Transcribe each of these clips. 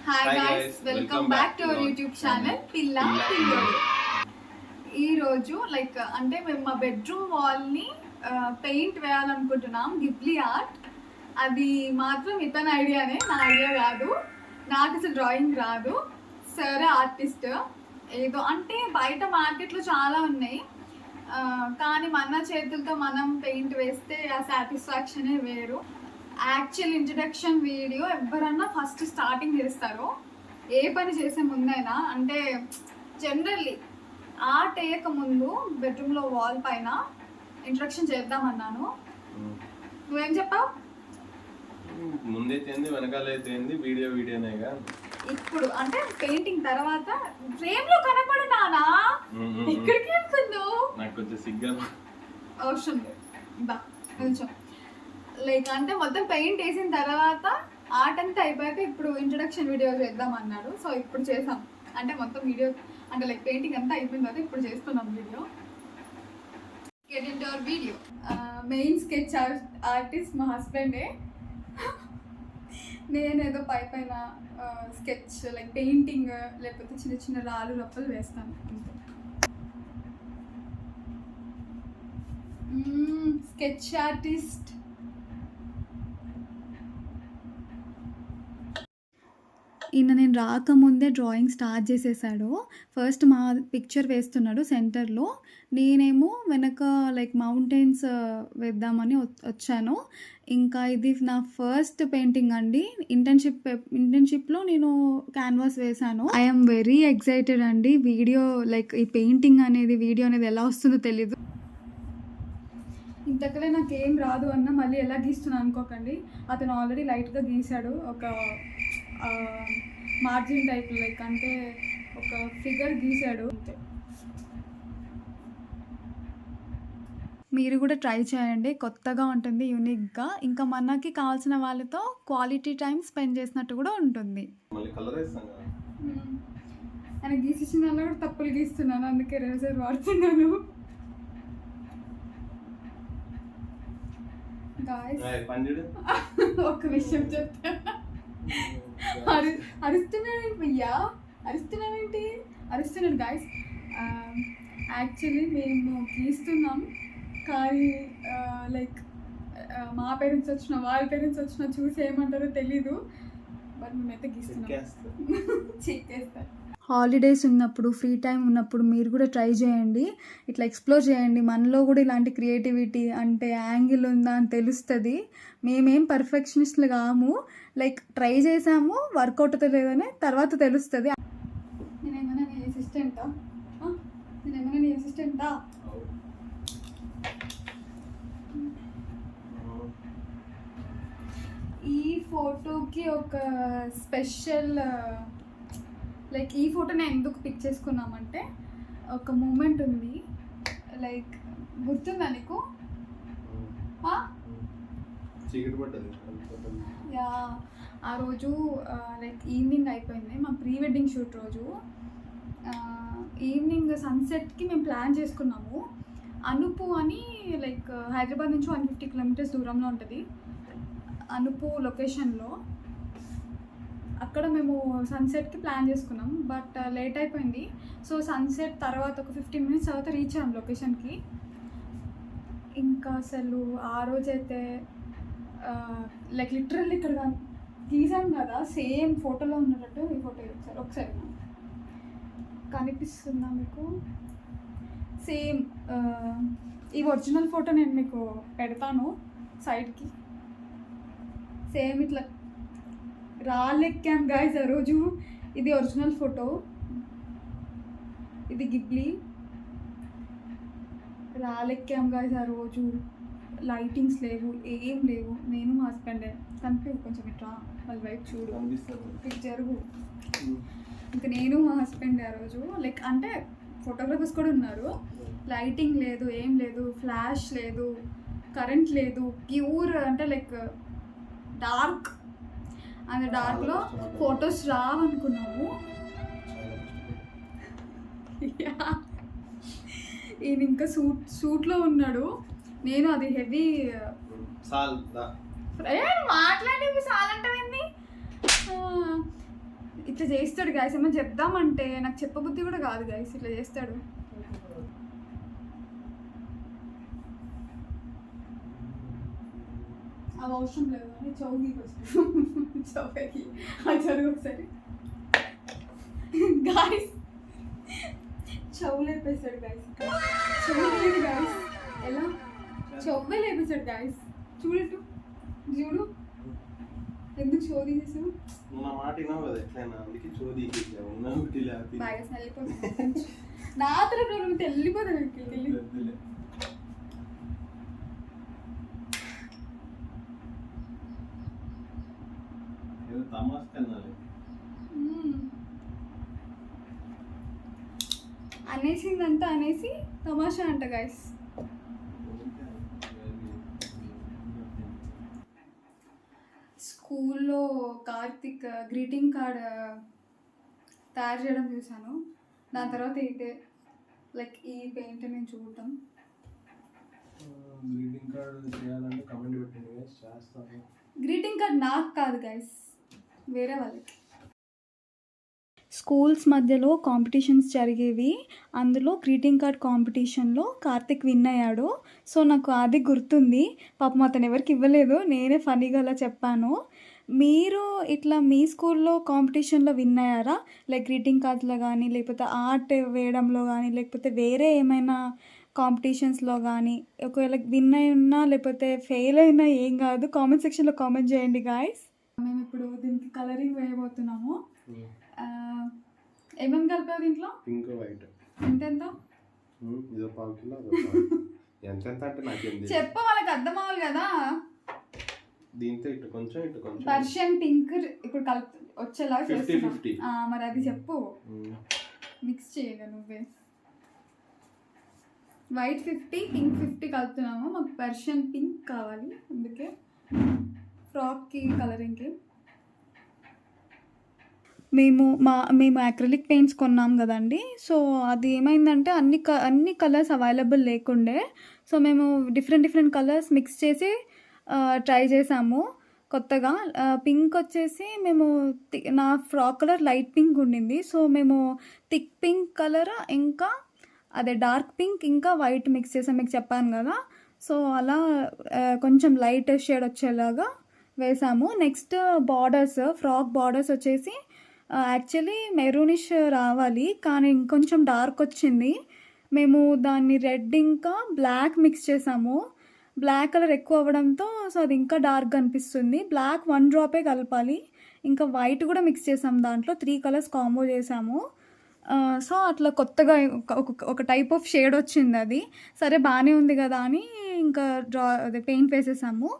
Hi guys, welcome back to our YouTube channel పిల్లా పిల్లోడు. ఈరోజు అంటే మేము మా బెడ్రూమ్ వాల్ని పెయింట్ వేయాలనుకుంటున్నాం, గిబ్లీ ఆర్ట్. అది మాత్రం ఇతని ఐడియానే, నా ఐడియా కాదు. నాకు అసలు డ్రాయింగ్ రాదు. సరే ఆర్టిస్ట్ ఏదో అంటే బయట మార్కెట్లో చాలా ఉన్నాయి, కానీ మన చేతులతో మనం పెయింట్ వేస్తే ఆ సాటిస్ఫాక్షనే వేరు. యాక్చువల్ ఇంట్రడక్షన్ వీడియో ఎవరన్నా ఫస్ట్ స్టార్టింగ్ చేస్తారో, ఏ పని చేసే ముందైనా. అంటే జనరల్లీ ఆర్ట్ వేయక ముందు బెడ్రూమ్లో వాల్ పైన ఇంట్రడక్షన్ చేద్దామన్నాను. నువ్వేం చెప్పావు? ముందైతే వెనకాలైతే వీడియోనేగా. ఇప్పుడు అంటే పెయింటింగ్ తర్వాత ఫ్రేమ్ లో కనపడు నానా, ఇక్కడికి వెళ్తుందో నాకు కొంచెం సిగ్గా అవసరం లేదు. కొంచెం అంటే మొత్తం పెయింట్ వేసిన తర్వాత ఆర్ట్ అంతా అయిపోయాక ఇప్పుడు ఇంట్రొడక్షన్ వీడియో చేద్దాం అన్నాడు. సో ఇప్పుడు చేసాం. అంటే మొత్తం వీడియో అంటే పెయింటింగ్ అంతా అయిపోయిన తర్వాత ఇప్పుడు చేస్తున్నాం video. Get into hour video. Main sketch artist మా హస్బెండే. నేనేదో పైన స్కెచ్ పెయింటింగ్ లేకపోతే చిన్న చిన్న రాళ్ళు రప్పలు వేస్తాను. Sketch artist. ఈయన నేను రాకముందే డ్రాయింగ్ స్టార్ట్ చేసేసాడు. ఫస్ట్ మా పిక్చర్ వేస్తున్నాడు సెంటర్లో, నేనేమో వెనక మౌంటైన్స్ వేద్దామని వచ్చాను. ఇంకా ఇది నా ఫస్ట్ పెయింటింగ్ అండి. ఇంటర్న్షిప్లో నేను క్యాన్వాస్ వేశాను. ఐఎమ్ వెరీ ఎక్సైటెడ్ అండి. వీడియో ఈ పెయింటింగ్ అనేది వీడియో అనేది ఎలా వస్తుందో తెలీదు. ఇంతకలే నాకేం రాదు అన్న మళ్ళీ ఎలా గీస్తున్నాను అనుకోకండి. అతను ఆల్రెడీ లైట్గా గీశాడు, ఒక మార్జిన్ టైప్ అంటే ఒక ఫిగర్ గీశాడు. మీరు కూడా ట్రై చేయండి, కొత్తగా ఉంటుంది, యూనిక్గా. ఇంకా మనకి కావాల్సిన వాళ్ళతో క్వాలిటీ టైం స్పెండ్ చేసినట్టు కూడా ఉంటుంది. ఆయన గీసిన దానిలో కూడా తప్పులు గీస్తున్నాను, అందుకే రేజర్ వాడుతున్నాను. ఒక విషయం చెప్తా. అరుస్తున్నాడు గాయస్. యాక్చువల్లీ మేము గీస్తున్నాం, కానీ మా పేరెంట్స్ వచ్చిన వాళ్ళ పేరెంట్స్ వచ్చినా చూసి ఏమంటారో తెలీదు. బట్ మేమైతే గీస్తున్నాం. చేస్తారు. హాలిడేస్ ఉన్నప్పుడు, ఫ్రీ టైం ఉన్నప్పుడు మీరు కూడా ట్రై చేయండి, ఇట్లా ఎక్స్ప్లోర్ చేయండి. మనలో కూడా ఇలాంటి క్రియేటివిటీ అంటే యాంగిల్ ఉందా అని తెలుస్తుంది. మేమేం పర్ఫెక్షనిస్ట్లు కాము, ట్రై చేసాము, వర్కౌట్ లేదని తర్వాత తెలుస్తుంది. నేనేమైనా నీ అసిస్టెంటా? ఈ ఫోటోకి ఒక స్పెషల్ ఈ ఫోటోని ఎందుకు పిక్ చేసుకున్నామంటే ఒక మూమెంట్ ఉంది. గుర్తుందా నీకు? యా, ఆ రోజు ఈవినింగ్ అయిపోయింది, మా ప్రీ వెడ్డింగ్ షూట్ రోజు. ఈవినింగ్ సన్సెట్కి మేము ప్లాన్ చేసుకున్నాము. అనుపు అని హైదరాబాద్ నుంచి 150 కిలోమీటర్స్ దూరంలో ఉంటుంది. అనుపు లొకేషన్లో అక్కడ మేము సన్సెట్కి ప్లాన్ చేసుకున్నాం. బట్ లేట్ అయిపోయింది. సో సన్సెట్ తర్వాత ఒక 15 మినిట్స్ తర్వాత రీచ్ అయ్యాం లొకేషన్కి. ఇంకా అసలు ఆ రోజైతే లిటరల్లీ ఇక్కడ తీసాం కదా, సేమ్ ఫోటోలో ఉన్నట్టు. ఈ ఫోటో ఒకసారి కనిపిస్తుందా మీకు? సేమ్ ఈ ఒరిజినల్ ఫోటో నేను మీకు పెడతాను సైడ్కి. సేమ్ ఇట్లా రాళ్ళెక్కాం గాయస్ ఆ రోజు. ఇది ఒరిజినల్ ఫోటో, ఇది గిబ్లీ. రాళ్ళెక్కాం గాయస్ ఆ రోజు. లైటింగ్స్ లేవు, ఏం లేవు. నేను మా హస్బెండే. కనిపి కొంచెం ఇట్లా వాళ్ళ వైపు చూడు, ఇటు జరుగు. ఇంకా నేను మా హస్బెండ్ ఆ రోజు అంటే ఫోటోగ్రఫర్స్ కూడా ఉన్నారు. లైటింగ్ లేదు, ఏం లేదు, ఫ్లాష్ లేదు, కరెంట్ లేదు, ప్యూర్ అంటే డార్క్. అండ్ డార్క్లో ఫొటోస్ రావనుకున్నాము. ఈయన ఇంకా సూట్లో ఉన్నాడు, నేను అది హెవీ మాట్లాడేవి సాల్ అంటావేంది. ఇట్లా చేస్తాడు గాయస్. ఏమో చెప్దామంటే నాకు చెప్పబుద్ధి కూడా కాదు గాయస్, ఇట్లా చేస్తాడు. అవి అవసరం లేదు అని చౌకి చౌకి చదువు ఒకసారి గాయస్. చెవు లేపేశాడు గాయస్. చెవు లేదు గాయస్. ఎలా చెవ్వే లేపేశాడు గాయస్. చూడటు చూడు ఎందుకు షో తీసేసావు. నా మాట విన్నావు కదా ఎట్లయినా, అందుకే షో తీసేసావు. నా ఒకటి లేకపోతే బాగా వెళ్ళిపోతుంది. నా తరపు వెళ్ళిపోతాను. తమాషా తినాలి అనేసిందంట, అనేసి తమాషా అంట గాయస్. స్కూల్లో కార్తిక్ గ్రీటింగ్ కార్డ్ తయారు చేయడం చూసాను. దాని తర్వాత అయితే లైక్ ఈ పెయింట్ నేను చూడటం. గ్రీటింగ్ కార్డ్ చేయాలంటే కమెంట్ పెట్టండి గైస్, చేస్తాను. గ్రీటింగ్ కార్డ్ నాకు కాదు గైస్, వేరే వాళ్ళకి. స్కూల్స్ మధ్యలో కాంపిటీషన్స్ జరిగేవి. అందులో గ్రీటింగ్ కార్డ్ కాంపిటీషన్లో కార్తిక్ విన్ అయ్యాడు. సో నాకు అది గుర్తుంది. పాపం అతను ఎవరికి ఇవ్వలేదు, నేనే ఫనీగా అలా చెప్పాను. మీరు ఇట్లా మీ స్కూల్లో కాంపిటీషన్లో విన్ అయ్యారా? లైక్ గ్రీటింగ్ కార్డ్స్లో కానీ, లేకపోతే ఆర్ట్ వేయడంలో కానీ, లేకపోతే వేరే ఏమైనా కాంపిటీషన్స్లో కానీ ఒకవేళ విన్ అయి ఉన్నా లేకపోతే ఫెయిల్ అయినా ఏం కాదు, కామెంట్ సెక్షన్లో కామెంట్ చేయండి గాయస్. మేము ఇప్పుడు దీనికి కలరింగ్ వేయబోతున్నాము. ఏమేమి కలిపావు దీంట్లో? Pink white. ఎంతెంత? ఇదో పావు కిలో. ఎంతెంత అంటే నాకేం చెప్ప, వాళ్ళకి అర్థం అవ్వాలి కదా. దీంతో ఇటు కొంచెం ఇటు కొంచెం. పర్షియన్ పింక్ ఇప్పుడు వచ్చేలా 50-50. మరి అది చెప్పు. మిక్స్ చేయగా నువ్వే. White 50 pink 50 కలుపుతున్నాము. మాకు పర్షియన్ పింక్ కావాలి, అందుకే ఫ్రాక్కి కలరింగ్కి. మేము అక్రిలిక్ పెయింట్స్ కొన్నాం కదండి. సో అది ఏమైందంటే అన్ని కలర్స్ అవైలబుల్ లేకుండే. సో మేము డిఫరెంట్ కలర్స్ మిక్స్ చేసి ట్రై చేసాము కొత్తగా. పింక్ వచ్చేసి మేము నా ఫ్రాక్ కలర్ లైట్ పింక్ ఉండింది. సో మేము థిక్ పింక్ కలర్ ఇంకా అదే డార్క్ పింక్ ఇంకా వైట్ మిక్స్ చేసాం, మీకు చెప్పాను కదా. సో అలా కొంచెం లైట్ షేడ్ వచ్చేలాగా వేసాము. నెక్స్ట్ బార్డర్స్, ఫ్రాక్ బార్డర్స్ వచ్చేసి యాక్చువల్లీ మెరూనిష్ రావాలి, కానీ ఇంకొంచెం డార్క్ వచ్చింది. మేము దాన్ని రెడ్ ఇంకా బ్లాక్ మిక్స్ చేసాము. బ్లాక్ కలర్ ఎక్కువ అవ్వడంతో సో అది ఇంకా డార్క్గా అనిపిస్తుంది. బ్లాక్ 1 డ్రాపే కలపాలి. ఇంకా వైట్ కూడా మిక్స్ చేసాము, దాంట్లో 3 కలర్స్ కాంబో చేసాము. సో అట్లా కొత్తగా ఒక టైప్ ఆఫ్ షేడ్ వచ్చింది. అది సరే బాగానే ఉంది కదా అని ఇంకా అదే పెయింట్ వేసేసాము.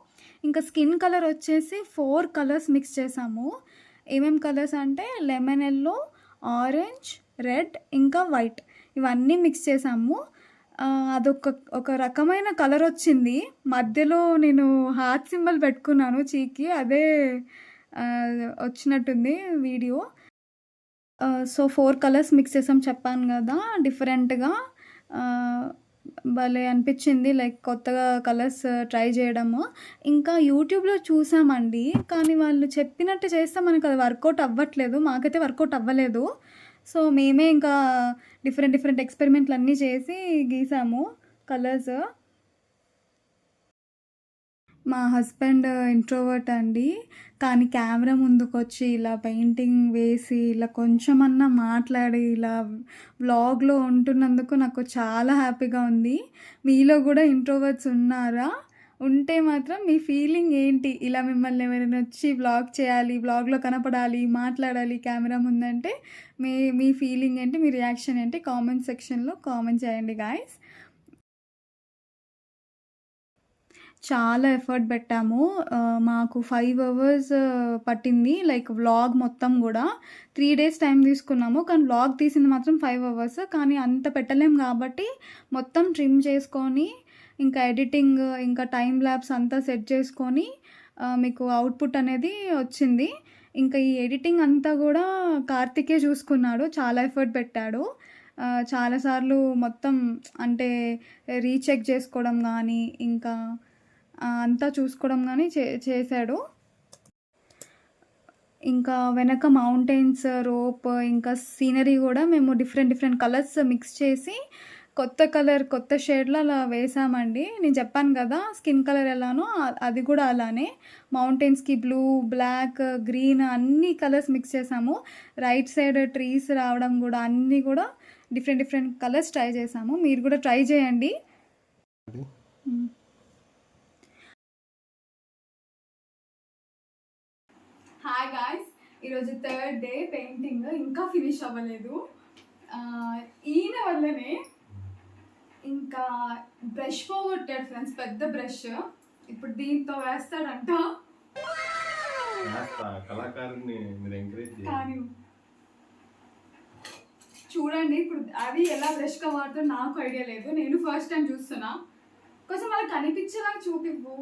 ఇంకా స్కిన్ కలర్ వచ్చేసి 4 కలర్స్ మిక్స్ చేసాము. ఏమేమి కలర్స్ అంటే లెమన్ ఎల్లో, ఆరెంజ్, రెడ్ ఇంకా వైట్, ఇవన్నీ మిక్స్ చేసాము. ఒక రకమైన కలర్ వచ్చింది. మధ్యలో నేను హార్ట్ సింబల్ పెట్టుకున్నాను చీకి, అదే వచ్చినట్టుంది వీడియో. సో 4 కలర్స్ మిక్స్ చేసాం చెప్పాను కదా, డిఫరెంట్గా భలే అనిపించింది. లైక్ కొత్తగా కలర్స్ ట్రై చేయడము. ఇంకా యూట్యూబ్లో చూసామండి, కానీ వాళ్ళు చెప్పినట్టు చేస్తే మనకు అది వర్కౌట్ అవ్వట్లేదు. మాకైతే వర్కౌట్ అవ్వలేదు. సో మేమే ఇంకా డిఫరెంట్ ఎక్స్పెరిమెంట్లు అన్నీ చేసి గీసాము కలర్స్. మా హస్బెండ్ ఇంట్రోవర్ట్ అండి, కానీ కెమెరా ముందుకు వచ్చి ఇలా పెయింటింగ్ వేసి ఇలా కొంచెమన్నా మాట్లాడి ఇలా వ్లాగ్లో ఉంటున్నందుకు నాకు చాలా హ్యాపీగా ఉంది. మీలో కూడా ఇంట్రోవర్ట్స్ ఉన్నారా? ఉంటే మాత్రం మీ ఫీలింగ్ ఏంటి? ఇలా మిమ్మల్ని ఎవరైనా వచ్చి వ్లాగ్ చేయాలి, వ్లాగ్లో కనపడాలి, మాట్లాడాలి కెమెరా ముందంటే మీ ఫీలింగ్ ఏంటి, మీ రియాక్షన్ ఏంటి? కామెంట్ సెక్షన్లో కామెంట్ చేయండి గాయస్. చాలా ఎఫర్ట్ పెట్టాము. మాకు 5 అవర్స్ పట్టింది, లైక్ వ్లాగ్ మొత్తం కూడా 3 డేస్ టైం తీసుకున్నాము. కానీ వ్లాగ్ తీసింది మాత్రం 5 అవర్స్. కానీ అంత పెట్టలేం కాబట్టి మొత్తం ట్రిమ్ చేసుకొని ఇంకా ఎడిటింగ్ ఇంకా టైం ల్యాబ్స్ అంతా సెట్ చేసుకొని మీకు అవుట్పుట్ అనేది వచ్చింది. ఇంకా ఈ ఎడిటింగ్ అంతా కూడా కార్తికే చూసుకున్నాడు, చాలా ఎఫర్ట్ పెట్టాడు. చాలాసార్లు మొత్తం అంటే రీచెక్ చేసుకోవడం కానీ ఇంకా అంతా చూసుకోవడం కానీ చేశాడు. ఇంకా వెనక మౌంటైన్స్, రోప్, ఇంకా సీనరీ కూడా మేము డిఫరెంట్ డిఫరెంట్ కలర్స్ మిక్స్ చేసి కొత్త కలర్ కొత్త షేడ్లో అలా వేసామండి. నేను చెప్పాను కదా స్కిన్ కలర్ ఎలానో అది కూడా అలానే మౌంటైన్స్కి బ్లూ, బ్లాక్, గ్రీన్ అన్ని కలర్స్ మిక్స్ చేసాము. రైట్ సైడ్ ట్రీస్ రావడం కూడా అన్నీ కూడా డిఫరెంట్ డిఫరెంట్ కలర్స్ ట్రై చేసాము. మీరు కూడా ట్రై చేయండి. హాయ్ గాయ్స్, ఈరోజు 3rd డే పెయింటింగ్ ఇంకా ఫినిష్ అవ్వలేదు. ఈయన వల్లనే ఇంకా బ్రష్ పోగొట్టాడు ఫ్రెండ్స్, పెద్ద బ్రష్. ఇప్పుడు దీంతో వేస్తాడంట. కళాకారుని మీరు ఎంకరేజ్ కానీ చూడండి ఇప్పుడు అది ఎలా బ్రష్గా వాడుతుందో నాకు ఐడియా లేదు. నేను ఫస్ట్ టైం చూస్తున్నా. కొంచెం అలా కనిపించేలాగా చూపివ్వు.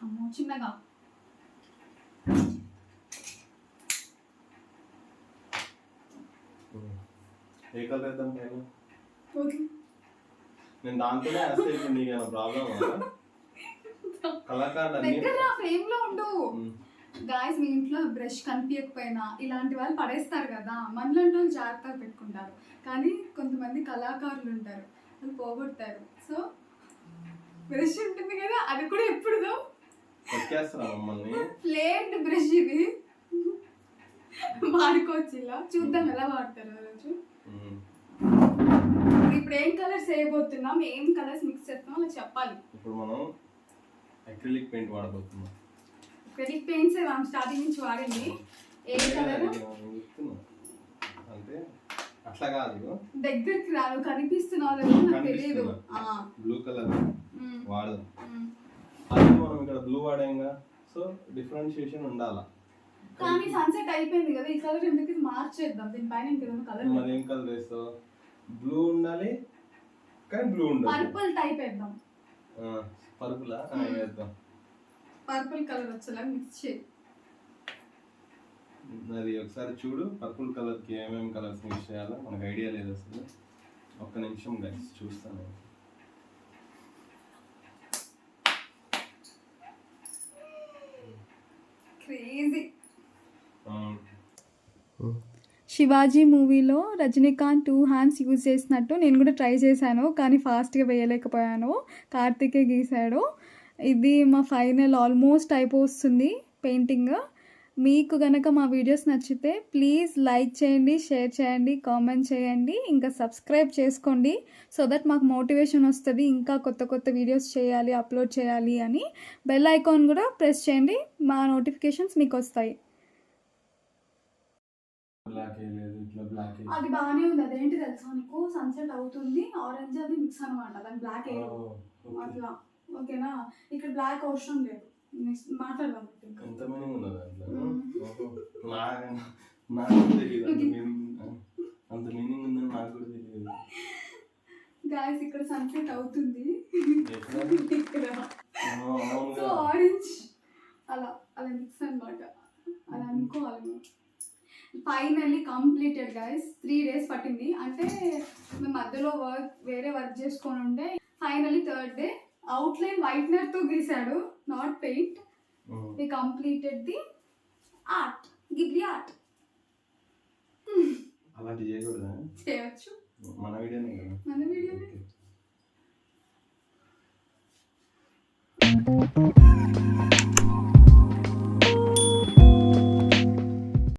అమ్మో చిన్నగా. ఏ కలర్ వేద్దాం పైన? ఓకే, నేను దాంతోనే వేస్తే ఇప్పుడు నీకు ఏమైనా ప్రాబ్లం కళాకారుడు దగ్గర ఫ్రేమ్ లో ఉండు. గాయస్, మీ ఇంట్లో బ్రష్ కనిపించకపోయినా ఇలాంటి వాళ్ళు పడేస్తారు కదా, మనలాంటి వాళ్ళు జాగ్రత్తగా పెట్టుకుంటారు. కానీ కొంతమంది కళాకారులు ఉంటారు, వాళ్ళు పోగొడతారు. సో బ్రష్ ఉంటుంది కదా, అది కూడా ఎప్పుడుదో ప్లేట్ బ్రష్ ఇది వాడుకోవచ్చు. ఇలా చూద్దాం ఎలా వాడతారు రోజు. ఇప్పుడు ఏం కలర్స్ వేయబోతున్నాం, ఏం కలర్స్ మిక్స్ చేస్తాం అలా చెప్పాలి. ఇప్పుడు మనం అక్రిలిక్ పెయింట్ వాడబోతున్నాం. అక్రిలిక్ పెయింట్స్ మనం స్టార్టింగ్ నుంచి వాడింది. ఏ కలర్ అంటే అట్లా కాదు, దగ్గరికి రాదు, కనిపిస్తున్నావు నాకు తెలియదు. బ్లూ కలర్ వాడదాం. అది మనం ఇక్కడ బ్లూ వాడాంగా, సో డిఫరెన్షియేషన్ ఉండాలా. కానీ సన్సెట్ అయిపోయింది కదా, ఈ కలర్ ఎందుకు మార్చేద్దాం. దీనిపైన ఇంకేదైనా కలర్. మరి ఏం కలర్ వేస్తావు? బ్లూ ఉండాలి కానీ బ్లూ ఉండాలి. పర్పుల్ టైప్ వేద్దాం. పర్పులా వేద్దాం. పర్పుల్ కలర్ వచ్చేలా మిక్స్ చేయి. అది ఒకసారి చూడు, పర్పుల్ కలర్ కి ఏమేమి కలర్స్ మిక్స్ చేయాలో మనకు ఐడియా లేదు అసలు. ఒక్క నిమిషం గైస్ చూస్తాను. క్రేజీ. శివాజీ మూవీలో రజనీకాంత్ 2 హ్యాండ్స్ యూజ్ చేసినట్టు నేను కూడా ట్రై చేశాను, కానీ ఫాస్ట్గా వేయలేకపోయాను. కార్తికే గీశాడు. ఇది మా ఫైనల్ ఆల్మోస్ట్ అయిపోతుంది పెయింటింగ్. మీకు కనుక మా వీడియోస్ నచ్చితే ప్లీజ్ లైక్ చేయండి, షేర్ చేయండి, కామెంట్ చేయండి, ఇంకా సబ్స్క్రైబ్ చేసుకోండి. సో దట్ మాకు మోటివేషన్ వస్తుంది ఇంకా కొత్త కొత్త వీడియోస్ చేయాలి, అప్లోడ్ చేయాలి అని. బెల్ ఐకాన్ కూడా ప్రెస్ చేయండి, మా నోటిఫికేషన్స్ మీకు వస్తాయి. అది బాగానే ఉంది. అదేంటి తెలుసా నీకు, సన్సెట్ అవుతుంది, ఆరెంజ్ అది మిక్స్ అనమాట, దాని బ్లాక్ అట్లా. ఓకేనా, ఇక్కడ బ్లాక్ అవసరం లేదు. మాట్లాడదాం. అంత మీనింగ్ ఉన్నది నాకు కూడా తెలియదు. గాయస్, ఇక్కడ సన్సెట్ అవుతుంది, సో ఆరెంజ్ అలా అలా మిక్స్ అనమాట, అలా అనుకోవాలి. Finally completed guys. 3 days పట్టింది. అంటే మేము మధ్యలో వేరే వర్క్ చేసుకొని ఉండే. Finally 3rd day outline whitener తో గీసాడు, not paint. We completed the art, Ghibli art. అలాంటి చేయకూడదా? చేయొచ్చు, మన వీడియోనే కదా. మన వీడియోనే.